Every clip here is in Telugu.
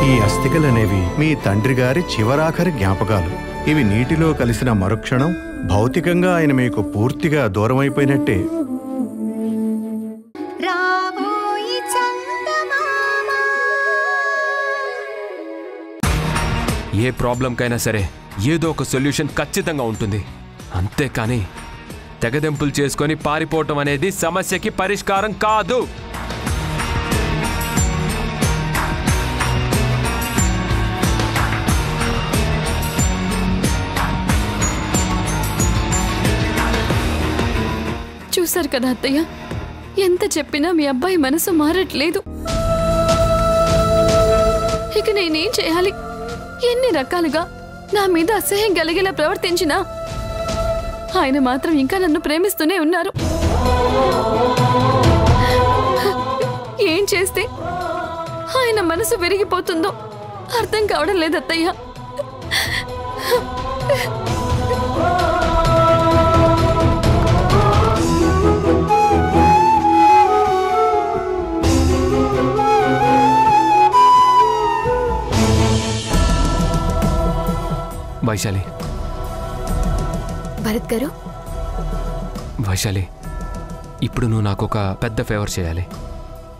ఈ అస్థికలనేవి మీ తండ్రి గారి చివరాఖరి జ్ఞాపకాలు. ఇవి నీటిలో కలిసిన మరుక్షణం భౌతికంగా ఆయన మీకు పూర్తిగా దూరమైపోయినట్టే. ఏ ప్రాబ్లంకైనా సరే ఏదో ఒక సొల్యూషన్ ఖచ్చితంగా ఉంటుంది. అంతేకాని తెగదెంపులు చేసుకొని పారిపోవటం అనేది సమస్యకి పరిష్కారం కాదు. చూశారు కదా అత్తయ్య, ఎంత చెప్పినా మీ అబ్బాయి మనసు మారట్లేదు. ఇక నేనేం చేయాలి? ఎన్ని రకాలుగా నా మీద అసహ్యం కలిగేలా ప్రవర్తించినా ఆయన మాత్రం ఇంకా నన్ను ప్రేమిస్తూనే ఉన్నారు. ఏం చేస్తే ఆయన మనసు విరిగిపోతుందో అర్థం కావడం లేదు అత్తయ్య. వైశాలి, భరత్ గారు. వైశాలి, ఇప్పుడు నువ్వు నాకు ఒక పెద్ద ఫేవర్ చేయాలి.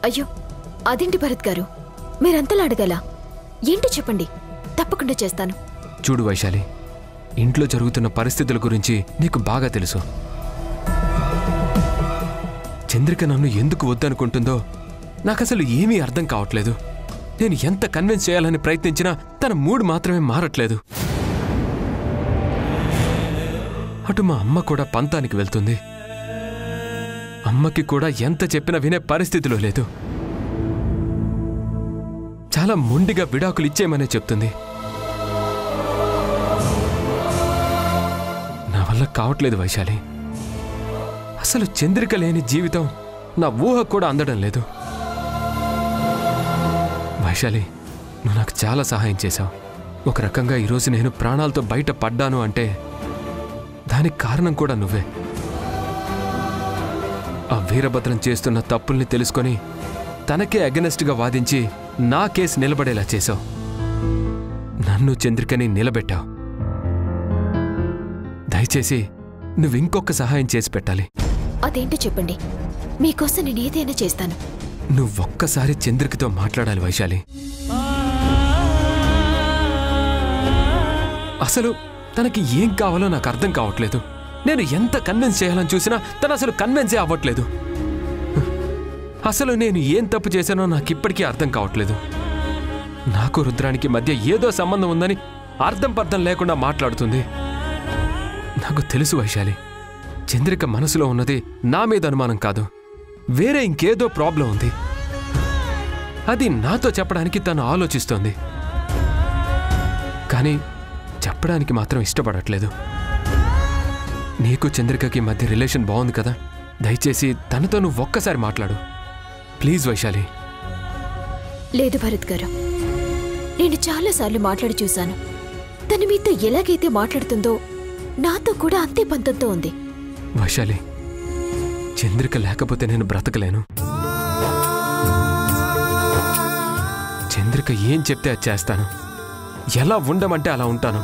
అయ్యో, అదేంటి భరత్ గారు, మీరంతలా అడగలా? ఏంటో చెప్పండి, తప్పకుండా చేస్తాను. చూడు వైశాలి, ఇంట్లో జరుగుతున్న పరిస్థితుల గురించి నీకు బాగా తెలుసు. చంద్రిక నన్ను ఎందుకు వద్దనుకుంటుందో నాకసలు ఏమీ అర్థం కావట్లేదు. నేను ఎంత కన్విన్స్ చేయాలని ప్రయత్నించినా తన మూడ్ మాత్రమే మారట్లేదు. అటు మా అమ్మ కూడా పంతానికి వెళ్తుంది. అమ్మకి కూడా ఎంత చెప్పినా వినే పరిస్థితిలో లేదు. చాలా మొండిగా విడాకులు ఇచ్చేయమనే చెప్తుంది. నా వల్ల కావట్లేదు వైశాలి. అసలు చంద్రిక లేని జీవితం నా ఊహ కూడా అందడం లేదు. వైశాలి, నువ్వు నాకు చాలా సహాయం చేశావు. ఒక రకంగా ఈరోజు నేను ప్రాణాలతో బయట పడ్డాను అంటే దానికి కారణం కూడా నువ్వే. ఆ వీరభద్రం చేస్తున్న తప్పుల్ని తెలుసుకొని తనకే అగెనెస్ట్గా వాదించి నా కేసు నిలబడేలా చేశావు. నన్ను చంద్రికని నిలబెట్టావు. దయచేసి నువ్వు ఇంకొక సహాయం చేసి పెట్టాలి. అదేంటో చెప్పండి, మీకోసం నేను ఏదైనా చేస్తాను. నువ్వొక్కసారి చంద్రికతో మాట్లాడాలి వైశాలి. అసలు తనకి ఏం కావాలో నాకు అర్థం కావట్లేదు. నేను ఎంత కన్విన్స్ చేయాలని చూసినా తను అసలు కన్విన్సే అవ్వట్లేదు. అసలు నేను ఏం తప్పు చేశానో నాకు ఇప్పటికీ అర్థం కావట్లేదు. నాకు రుద్రానికి మధ్య ఏదో సంబంధం ఉందని అర్థం పర్థం లేకుండా మాట్లాడుతుంది. నాకు తెలుసు వైశాలి, చంద్రిక మనసులో ఉన్నది నా మీద అనుమానం కాదు, వేరే ఇంకేదో ప్రాబ్లం ఉంది. అది నాతో చెప్పడానికి తను ఆలోచిస్తోంది. కానీ చెప్పడానికి మాత్రం ఇష్టపడట్లేదు. నీకు చంద్రికకి మధ్య రిలేషన్ బాగుంది కదా, దయచేసి తనతో నువ్వు ఒక్కసారి మాట్లాడు ప్లీజ్ వైశాలి. లేదు భరత్ గారు, నేను చాలాసార్లు మాట్లాడి చూశాను. తను మీతో ఎలాగైతే మాట్లాడుతుందో నాతో కూడా అంతే పంతంతో ఉంది. వైశాలి, చంద్రిక లేకపోతే నేను బ్రతకలేను. చంద్రిక ఏం చెప్తే అది చేస్తాను, ఎలా ఉండమంటే అలా ఉంటాను.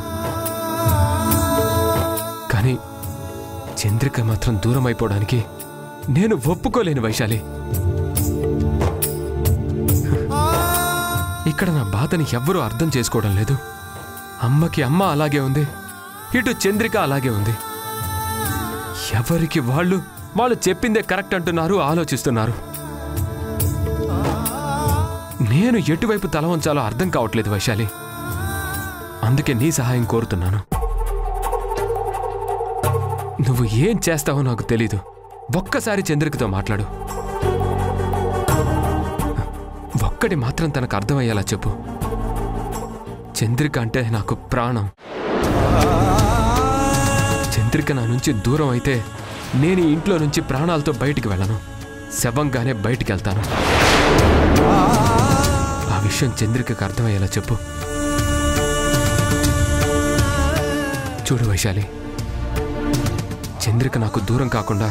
కానీ చంద్రిక మాత్రం దూరం అయిపోవడానికి నేను ఒప్పుకోలేను వైశాలి. ఇక్కడ నా బాధని ఎవ్వరూ అర్థం చేసుకోవడం లేదు. అమ్మకి అమ్మ అలాగే ఉంది, ఇటు చంద్రిక అలాగే ఉంది. ఎవరికి వాళ్ళు చెప్పిందే కరెక్ట్ అంటున్నారు, ఆలోచిస్తున్నారు. నేను ఎటువైపు తల వంచాలో అర్థం కావట్లేదు వైశాలి. అందుకే నీ సహాయం కోరుతున్నాను. నువ్వు ఏం చేస్తావో నాకు తెలీదు. ఒక్కసారి చంద్రికతో మాట్లాడు. ఒక్కటి మాత్రం తనకు అర్థమయ్యేలా చెప్పు. చంద్రిక అంటే నాకు ప్రాణం. చంద్రిక నా నుంచి దూరం అయితే నేను ఇంట్లో నుంచి ప్రాణాలతో బయటికి వెళ్ళను, శవంగానే బయటికి వెళ్తాను. ఆ విషయం చంద్రికకు అర్థమయ్యేలా చెప్పు. చూడు వైశాలి, చంద్రిక నాకు దూరం కాకుండా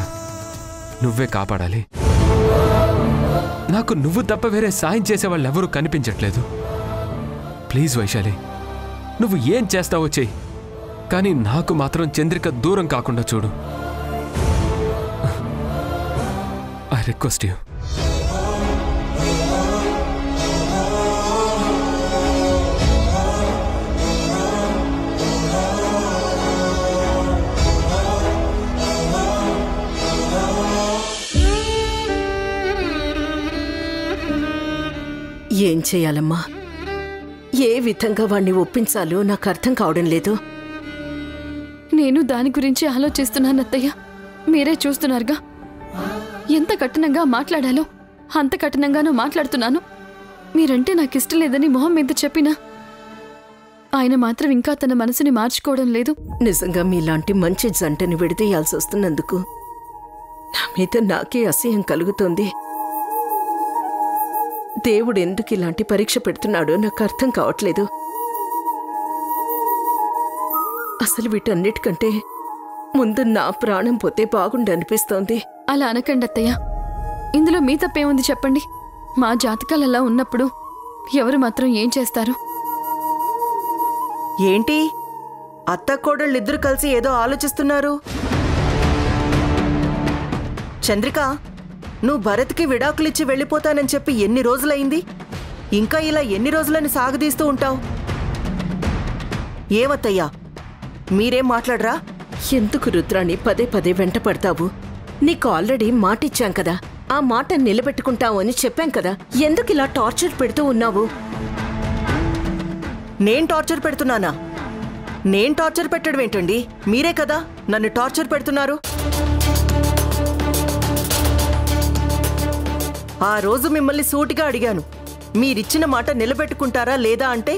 నువ్వే కాపాడాలి. నాకు నువ్వు తప్ప వేరే సాయం చేసేవాళ్ళు ఎవరూ కనిపించట్లేదు. ప్లీజ్ వైశాలి, నువ్వు ఏం చేస్తావో చెయ్యి, కానీ నాకు మాత్రం చంద్రిక దూరం కాకుండా చూడు. I request you. ఏం చేయాలమ్మా? ఏ విధంగా వాణ్ణి ఒప్పించాలో నాకు అర్థం కావడం లేదు. నేను దాని గురించి ఆలోచిస్తున్నాను అత్తయ్య. మీరే చూస్తున్నారుగా ఎంత కఠినంగా మాట్లాడాలో అంత కఠినంగానూ మాట్లాడుతున్నాను. మీరంటే నాకు ఇష్టం లేదని మొహం మీద చెప్పినా ఆయన మాత్రం ఇంకా తన మనసుని మార్చుకోవడం లేదు. నిజంగా మీలాంటి మంచి జంటని విడదీయాల్సి వస్తున్నందుకు నా మీద నాకే అసహ్యం కలుగుతోంది. దేవుడు ఎందుకు ఇలాంటి పరీక్ష పెడుతున్నాడో నాకు అర్థం కావట్లేదు. అసలు వీటన్నిటికంటే ముందు నా ప్రాణం పోతే బాగుండనిపిస్తోంది. అలా అనకండి అత్తయ్య. ఇందులో మీ తప్పేముంది చెప్పండి? మా జాతకాలలా ఉన్నప్పుడు ఎవరు మాత్రం ఏం చేస్తారు? ఏంటి అత్త కోడళ్ళిద్దరూ కలిసి ఏదో ఆలోచిస్తున్నారు? చంద్రిక, నువ్వు భరత్కి విడాకులిచ్చి వెళ్ళిపోతానని చెప్పి ఎన్ని రోజులైంది? ఇంకా ఇలా ఎన్ని రోజులని సాగదీస్తూ ఉంటావు? ఏమత్తయ్యా, మీరేం మాట్లాడరా? ఎందుకు రుద్రాణి పదే పదే వెంట పడతావు? నీకు ఆల్రెడీ మాటిచ్చాం కదా, ఆ మాట నిలబెట్టుకుంటావు అని చెప్పాం కదా. ఎందుకు ఇలా టార్చర్ పెడుతూ ఉన్నావు? నేను టార్చర్ పెడుతున్నానా? నేను టార్చర్ పెట్టడం ఏంటండి? మీరే కదా నన్ను టార్చర్ పెడుతున్నారు. ఆ రోజు మిమ్మల్ని సూటిగా అడిగాను, మీరిచ్చిన మాట నిలబెట్టుకుంటారా లేదా అంటే,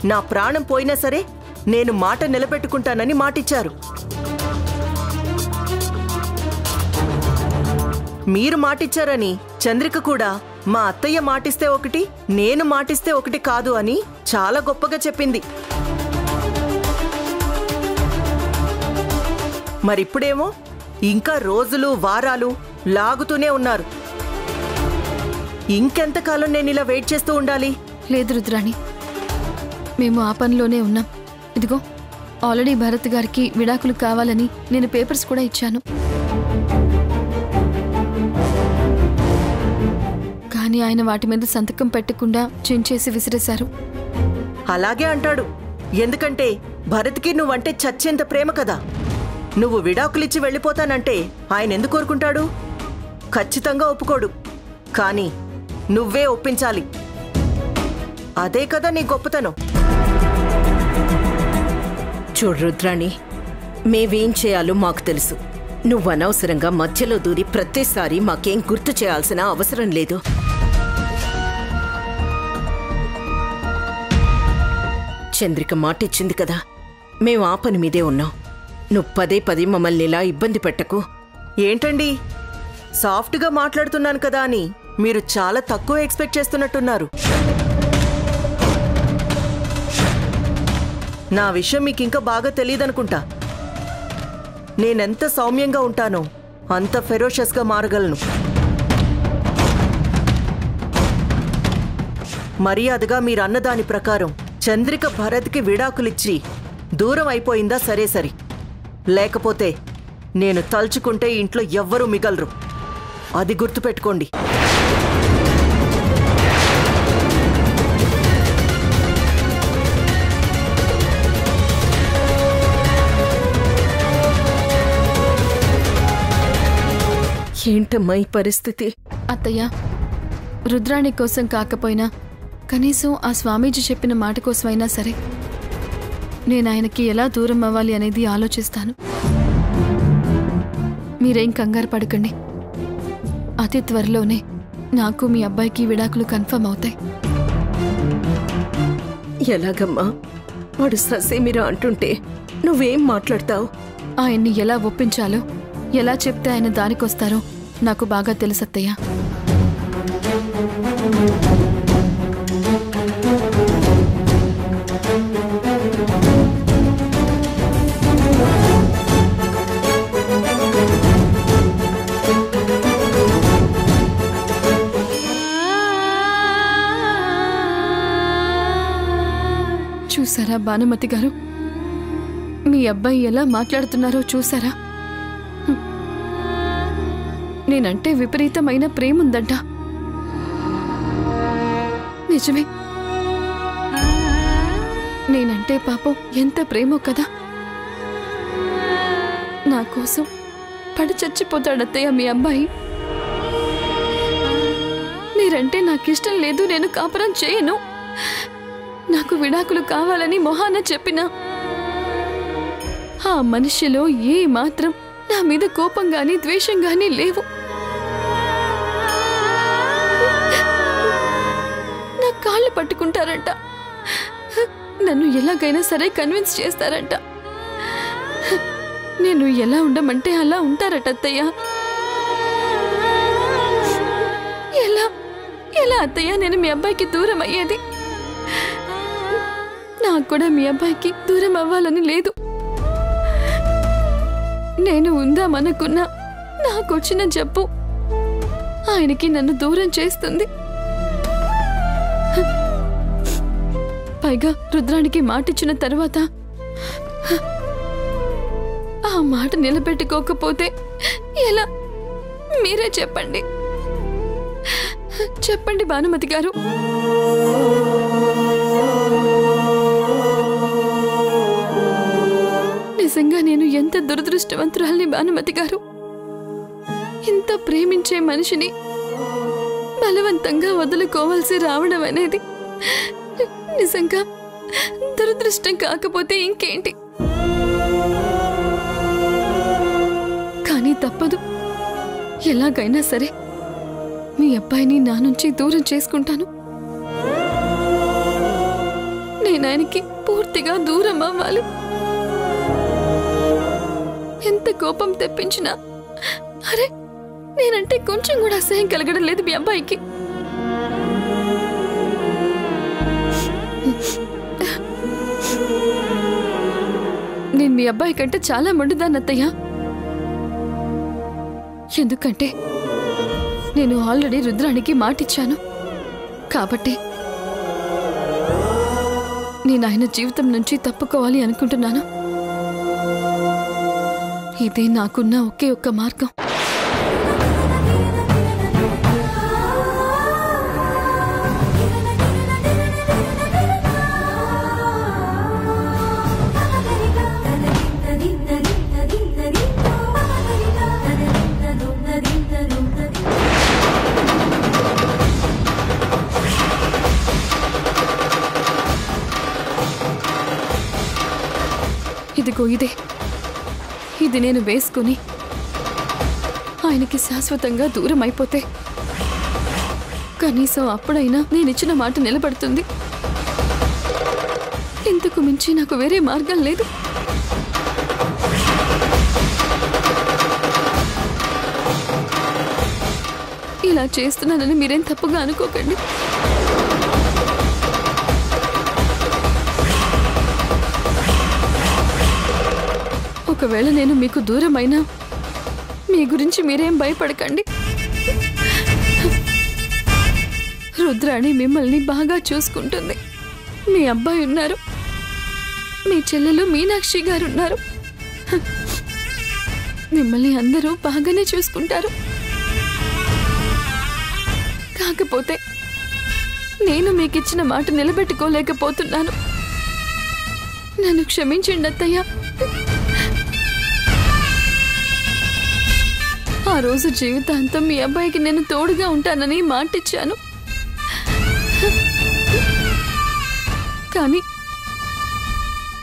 నా ప్రాణం పోయినా సరే నేను మాట నిలబెట్టుకుంటానని మాటిచ్చారు. మీరు మాటిచ్చారని చంద్రిక కూడా మా అత్తయ్య మాటిస్తే ఒకటి, నేను మాటిస్తే ఒకటి కాదు అని చాలా గొప్పగా చెప్పింది. మరిప్పుడేమో ఇంకా రోజులు వారాలు లాగుతూనే ఉన్నారు. ఇంకెంతకాలం నేను ఇలా వెయిట్ చేస్తూ ఉండాలి? లేదు రుద్రాణి, మేము ఆ పనిలోనే ఉన్నాం. ఇదిగో ఆల్రెడీ భరత్ గారికి విడాకులు కావాలని నేను పేపర్స్ కూడా ఇచ్చాను. కానీ ఆయన వాటి మీద సంతకం పెట్టకుండా చించేసి విసిరేశారు. అలాగే అంటాడు. ఎందుకంటే భరత్కి నువ్వంటే చచ్చేంత ప్రేమ కదా. నువ్వు విడాకులిచ్చి వెళ్ళిపోతానంటే ఆయన ఎందుకు కోరుకుంటాడు? ఖచ్చితంగా ఒప్పుకోడు. కానీ నువ్వే ఒప్పించాలి. అదే కదా నీ గొప్పతనం. చూడు రుద్రాణి, మేవేం చేయాలో మాకు తెలుసు. నువ్వు అనవసరంగా మధ్యలో దూరి ప్రతిసారి మాకేం గుర్తు చేయాల్సిన అవసరం లేదు. చంద్రిక మాటిచ్చింది కదా, మేము ఆ పని మీదే ఉన్నాం. నువ్వు పదే పదే మమ్మల్ని ఇలా ఇబ్బంది పెట్టకు. ఏంటండి, సాఫ్ట్గా మాట్లాడుతున్నాను కదా అని మీరు చాలా తక్కువ ఎక్స్పెక్ట్ చేస్తున్నట్టున్నారు. నా విషయం మీకు ఇంకా బాగా తెలియదనుకుంటా. నేనెంత సౌమ్యంగా ఉంటానో అంత ఫెరోషియస్గా మారగలను. మర్యాదగా మీరు అన్నదాని ప్రకారం చంద్రిక భరత్కి విడాకులిచ్చి దూరం అయిపోయిందా సరే సరి, లేకపోతే నేను తలుచుకుంటే ఇంట్లో ఎవ్వరూ మిగలరు. అది గుర్తుపెట్టుకోండి. ఏంటమ్మా ఈ పరిస్థితి? అత్తయ్య, రుద్రాణి కోసం కాకపోయినా కనీసం ఆ స్వామీజీ చెప్పిన మాట కోసమైనా సరే నేను ఆయనకి ఎలా దూరం అవ్వాలి అనేది ఆలోచిస్తాను. మీరేం కంగారు పడకండి. అతి త్వరలోనే నాకు మీ అబ్బాయికి విడాకులు కన్ఫర్మ్ అవుతాయి. ఎలాగమ్మా? వాడు ససేమిరా అంటుంటే నువ్వేం మాట్లాడతావు? ఆయన్ని ఎలా ఒప్పించాలో, ఎలా చెప్తే ఆయన దానికొస్తారో నాకు బాగా తెలుసత్తయ్య. చూసారా భానుమతి గారు, మీ అబ్బాయి ఎలా మాట్లాడుతున్నారో చూసారా? నేనంటే విపరీతమైన ప్రేముందంట. నిజమే, నేనంటే పాపం ఎంత ప్రేమో కదా. నా కోసం పడి చచ్చిపోతాడత్తయ్య మీ అబ్బాయి. మీరంటే నాకిష్టం లేదు, నేను కాపురం చేయను, నాకు విడాకులు కావాలని మొహాన చెప్పినా ఆ మనిషిలో ఏ మాత్రం నా మీద కోపం గాని ద్వేషం గాని లేవు. నా కాళ్ళు పట్టుకుంటారంట, నన్ను ఎలాగైనా సరే కన్విన్స్ చేస్తారంట. నేను ఎలా ఉండమంటే అలా ఉంటారట అత్తయ్య. ఎలా ఎలా అత్తయ్య నేను మీ అబ్బాయికి దూరం అయ్యేది? నాకు కూడా మీ అబ్బాయికి దూరం అవ్వాలని లేదు. నేను ఉందామనుకున్నా నాకొచ్చిన జబ్బు ఆయనకి నన్ను దూరం చేస్తుంది. పైగా రుద్రానికి మాటిచ్చిన తర్వాత ఆ మాట నిలబెట్టుకోకపోతే ఎలా? మీరే చెప్పండి, చెప్పండి భానుమతి గారు. నిజంగా నేను ఎంత దురదృష్టవంతురాల్ని భానుమతి గారు. ఇంత ప్రేమించే మనిషిని బలవంతంగా వదులుకోవాల్సి రావడం అనేది నిజంగా దురదృష్టం కాకపోతే ఇంకేంటి? కానీ తప్పదు, ఎలాగైనా సరే మీ అబ్బాయిని నా నుంచి దూరం చేసుకుంటాను. నేను ఆయనకి పూర్తిగా దూరం అవ్వాలి. ఎంత కోపం తెప్పించినా అరే నేనంటే కొంచెం కూడా అసహ్యం కలగడం లేదు మీ అబ్బాయికి. నేను మీ అబ్బాయి కంటే చాలా మొండిదాన్ని అత్తయ్య. ఎందుకంటే నేను ఆల్రెడీ రుద్రానికి మాటిచ్చాను కాబట్టి నేను ఆయన జీవితం నుంచి తప్పుకోవాలి అనుకుంటున్నాను. ఇదే నాకున్న ఒకే ఒక్క మార్గం. ఇదిగో ఇది నేను వేసుకుని ఆయనకి శాశ్వతంగా దూరం అయిపోతే కనీసం అప్పుడైనా నేనిచ్చిన మాట నిలబడుతుంది. ఇంతకు మించి నాకు వేరే మార్గం లేదు. ఇలా చేస్తున్నానని మీరేం తప్పుగా అనుకోకండి. ఒకవేళ నేను మీకు దూరమైనా మీ గురించి మీరేం భయపడకండి. రుద్రాణి మిమ్మల్ని బాగా చూసుకుంటుంది. మీ అబ్బాయి ఉన్నారు, మీ చెల్లెలు మీనాక్షి గారు ఉన్నారు. మిమ్మల్ని అందరూ బాగానే చూసుకుంటారు. కాకపోతే నేను మీకిచ్చిన మాట నిలబెట్టుకోలేకపోతున్నాను. నన్ను క్షమించండి అత్తయ్య. ఆ రోజు జీవితాంతం మీ అబ్బాయికి నేను తోడుగా ఉంటానని మాటిచ్చాను.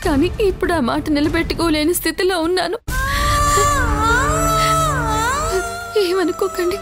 కానీ ఇప్పుడు ఆ మాట నిలబెట్టుకోలేని స్థితిలో ఉన్నాను. ఏమనుకోకండి.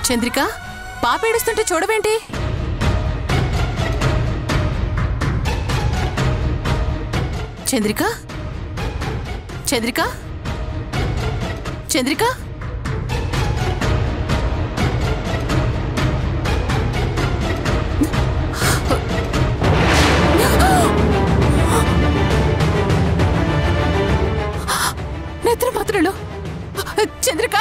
చంద్రిక, పాప ఏడుస్తుంటే చూడవేంటి? చంద్రిక, చంద్రిక, చంద్రిక, నిద్ర మాత్రలు. చంద్రిక,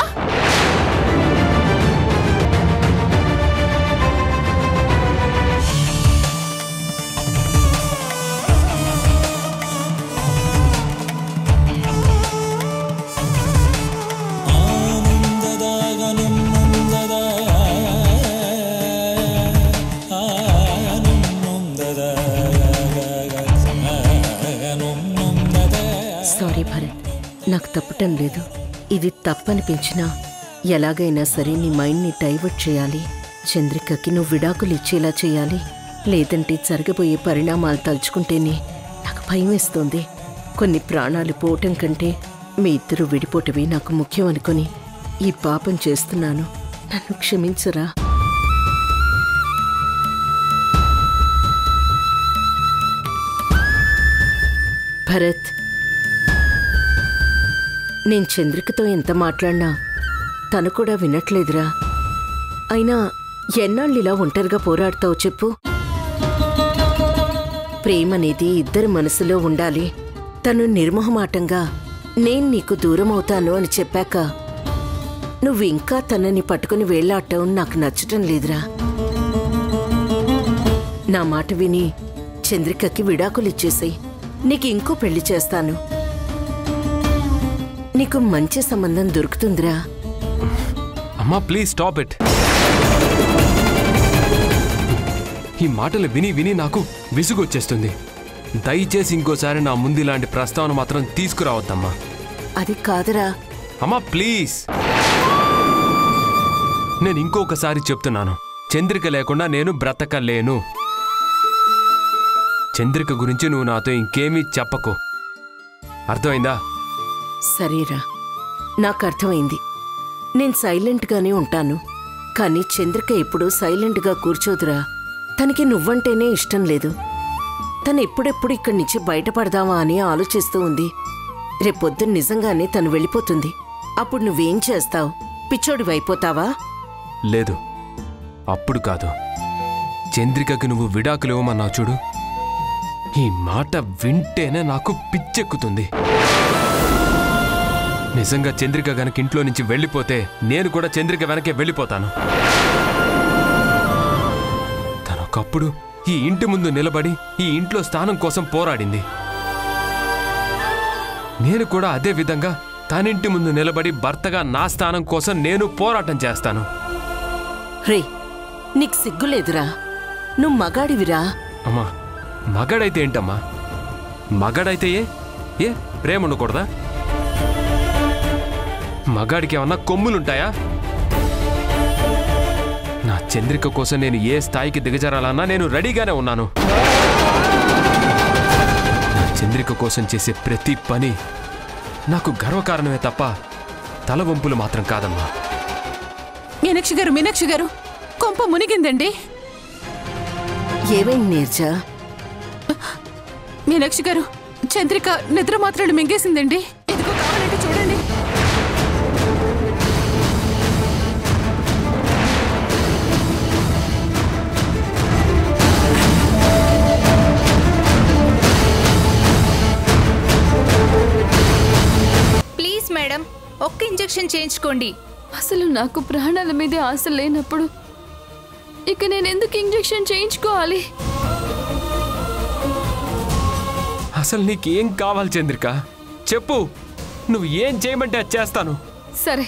సారీ భరత్, నాకు తప్పటం లేదు. ఇది తప్పనిపించినా ఎలాగైనా సరే నీ మైండ్ని డైవర్ట్ చేయాలి. చంద్రికకి నువ్వు విడాకులు ఇచ్చేలా చేయాలి. లేదంటే జరగబోయే పరిణామాలు తలుచుకుంటేనే నాకు భయం వేస్తోంది. కొన్ని ప్రాణాలు పోవటం కంటే మీ ఇద్దరు విడిపోవటమే నాకు ముఖ్యం అనుకొని ఈ పాపం చేస్తున్నాను. నన్ను క్షమించరా? భరత్, నేను చంద్రికతో ఎంత మాట్లాడినా తను కూడా వినట్లేదురా. అయినా ఎన్నాళ్ళిలా ఒంటరిగా పోరాడతావు చెప్పు? ప్రేమనేది ఇద్దరి మనసులో ఉండాలి. తను నిర్మోహమాటంగా నేను నీకు దూరం అవుతాను అని చెప్పాక నువ్వు ఇంకా తనని పట్టుకుని వేళ్లాడటం నాకు నచ్చటం లేదురా. నా మాట విని చంద్రికకి విడాకులిచ్చేసేయ్. నీకు ఇంకో పెళ్లి చేస్తాను. నీకు మంచి సంబంధం దొరుకుతుందిరా. అమ్మా ప్లీజ్ స్టాప్ ఇట్. ఈ మాటలు విని విని నాకు విసుగొచ్చేస్తుంది. దయచేసి ఇంకోసారి నా ముందు ఇలాంటి ప్రస్తావన మాత్రం తీసుకురావద్దమ్మా. అది కాదురా. అమ్మా ప్లీజ్, నేను ఇంకొకసారి చెప్తున్నాను, చంద్రిక లేకుండా నేను బ్రతకలేను. చంద్రిక గురించి నువ్వు నాతో ఇంకేమీ చెప్పకు, అర్థమైందా? సరేరా, నాకు అర్థమైంది. నేను సైలెంట్గానే ఉంటాను. కానీ చంద్రిక ఎప్పుడూ సైలెంట్గా కూర్చోదురా. తనకి నువ్వంటేనే ఇష్టం లేదు. తను ఎప్పుడెప్పుడు ఇక్కడి నుంచి బయటపడదామా అని ఆలోచిస్తూ ఉంది. రేపొద్దున నిజంగానే తను వెళ్ళిపోతుంది. అప్పుడు నువ్వేం చేస్తావు? పిచ్చోడివైపోతావా? లేదు, అప్పుడు కాదు. చంద్రికకి నువ్వు విడాకులు ఇవ్వమన్నావు చూడు, ఈ మాట వింటేనే నాకు పిచ్చెక్కుతుంది. నిజంగా చంద్రిక గనక ఇంట్లో నుంచి వెళ్ళిపోతే నేను కూడా చంద్రిక వెనకే వెళ్ళిపోతాను. తనొకప్పుడు ఈ ఇంటి ముందు నిలబడి ఈ ఇంట్లో స్థానం కోసం పోరాడింది. నేను కూడా అదే విధంగా తనింటి ముందు నిలబడి భర్తగా నా స్థానం కోసం నేను పోరాటం చేస్తాను. రే, నీకు సిగ్గులేదురా? నువ్వు మగాడివిరా. అమ్మా, మగాడైతే ఏంటమ్మా? మగాడైతే ఏ ప్రేమ ఉండకూడదా? మగాడికి ఏమన్నా కొమ్ములుంటాయా? నా చంద్రిక కోసం నేను ఏ స్థాయికి దిగజారాలన్నా నేను రెడీగానే ఉన్నాను. నా చంద్రిక కోసం చేసే ప్రతి పని నాకు గర్వకారణమే తప్ప తలవంపులు మాత్రం కాదమ్మా. మీనాక్షి గారు, కొంప మునిగిందండి. ఏమైంది నీర్జా? మీనాక్షి గారు, చంద్రిక నిద్ర మాత్రాలు మింగేసిందండి. ఎందుకో కావాలంటే చూడండి. ప్లీజ్ మేడం, ఒక్క ఇంజెక్షన్ చేయించుకోండి. అసలు నాకు ప్రాణాల మీదే ఆశ లేనప్పుడు ఇక నేను ఎందుకు ఇంజెక్షన్ చేయించుకోవాలి? అసలు నీకేం కావాలి చంద్రిక? చెప్పు, నువ్వు ఏం చేయమంటే అది చేస్తాను. సరే,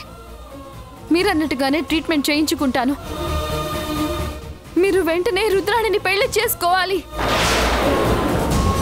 మీరన్నట్టుగానే ట్రీట్మెంట్ చేయించుకుంటాను. మీరు వెంటనే రుద్రాణిని పెళ్లి చేసుకోవాలి.